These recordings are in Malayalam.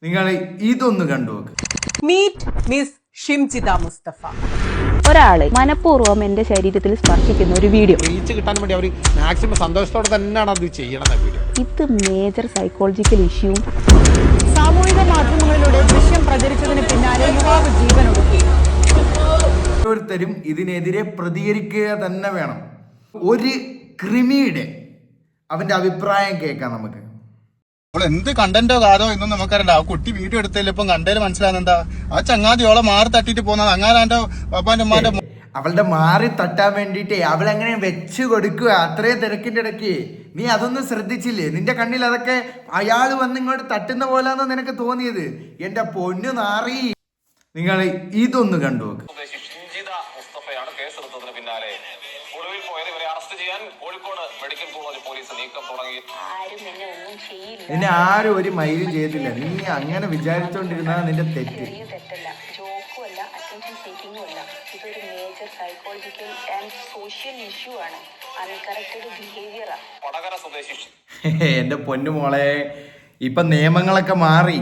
നിങ്ങൾ ഇതൊന്ന് കണ്ടു നോക്ക്. Meet miss Shimjitha Mustafa. ഒരാള് മനഃപൂർവ്വം എന്റെ ശരീരത്തിൽ സ്പർശിക്കുന്ന ഒരു വീഡിയോ. റീച്ച് കിട്ടാൻ വേണ്ടി അവർ മാക്സിമം സന്തോഷത്തോടെ തന്നെയാണ് അത് ചെയ്യണത്. വീഡിയോ ഇത് മേജർ സൈക്കോളജിക്കൽ ഇഷ്യൂ. സാമൂഹിക മാധ്യമങ്ങളിലൂടെ ദൃശ്യം പ്രചരിച്ചതിന് പിന്നാലെ യുവാവ് ജീവനൊടുക്കി. ഓരോരുത്തരും ഇതിനെതിരെ പ്രതികരിക്കുക തന്നെ വേണം. ഒരു ക്രിമിയുടെ അവന്റെ അഭിപ്രായം കേൾക്കാം നമുക്ക്. എന്ത് കണ്ടന്റോ കാതോ എന്നും നമുക്കറിയില്ല. ആ കുട്ടി വീഡിയോ എടുത്തതിൽ ഇപ്പം കണ്ടതിൽ മനസ്സിലാകുന്നെന്താ, ആ ചങ്ങാതിയോളെ മാറി തട്ടിട്ട് പോകുന്നത്. അങ്ങനെ എന്റെ പപ്പാന്റെ ഉമ്മാന്റെ അവളുടെ മാറി തട്ടാൻ വേണ്ടിയിട്ട് അവളെങ്ങനെ വെച്ച് കൊടുക്കുക അത്രയും തിരക്കിന്റെ ഇടയ്ക്ക്. നീ അതൊന്നും ശ്രദ്ധിച്ചില്ലേ? നിന്റെ കണ്ണിൽ അതൊക്കെ അയാൾ വന്ന് ഇങ്ങോട്ട് തട്ടുന്ന പോലാന്ന് നിനക്ക് തോന്നിയത്? എന്റെ പൊന്നു നാറി. നിങ്ങൾ ഇതൊന്ന് കണ്ടു നോക്ക്. ഷിംജിത മുസ്തഫയാണ് കേസെടുത്തതിന് പിന്നാലെ ഒളിവിൽ പോയത് ഇവരെ അറസ്റ്റ് ചെയ്യാൻ കോഴിക്കോട് മെഡിക്കൽ കോളേജ് പോലീസ് നീക്കം തുടങ്ങി. നിന്നെ ആരും ഒരു മൈലും ചെയ്തില്ല. നീ അങ്ങനെ വിചാരിച്ചോണ്ടിരുന്ന നിന്റെ തെറ്റ്. ഇതൊരു major psychological and social issue ആണ്. Uncorrected behaviour. വടകര സ്വദേശി എന്റെ പൊന്നു മോളെ, ഇപ്പൊ നിയമങ്ങളൊക്കെ മാറി.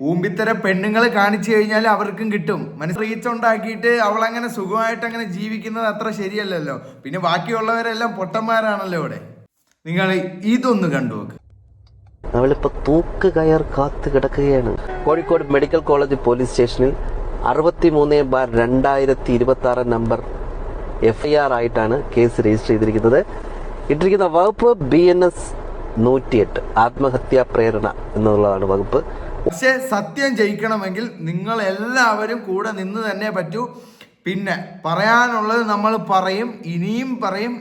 ഊമ്പിത്തര പെണ്ണുങ്ങൾ കാണിച്ചു കഴിഞ്ഞാൽ അവർക്കും കിട്ടും. റീച്ച് ഉണ്ടാക്കിയിട്ട് അവളങ്ങനെ സുഖമായിട്ട് അങ്ങനെ ജീവിക്കുന്നത് അത്ര ശരിയല്ലല്ലോ. പിന്നെ ബാക്കിയുള്ളവരെല്ലാം പൊട്ടന്മാരാണല്ലോ ഇവിടെ. നിങ്ങൾ ഇതൊന്ന് കണ്ടു നോക്ക്. അവളിപ്പോ തൂക്ക് കയർ കാത്തു കിടക്കുകയാണ്. കോഴിക്കോട് മെഡിക്കൽ കോളേജ് പോലീസ് സ്റ്റേഷനിൽ 63/2026 നമ്പർ FIR ആയിട്ടാണ് കേസ് രജിസ്റ്റർ ചെയ്തിരിക്കുന്നത്. ഇട്ടിരിക്കുന്ന വകുപ്പ് BNS 108 ആത്മഹത്യാ പ്രേരണ എന്നുള്ളതാണ് വകുപ്പ്. പക്ഷെ സത്യം ജയിക്കണമെങ്കിൽ നിങ്ങൾ എല്ലാവരും കൂടെ നിന്ന് തന്നെ പറ്റൂ. പിന്നെ പറയാനുള്ളത് നമ്മൾ പറയും, ഇനിയും പറയും.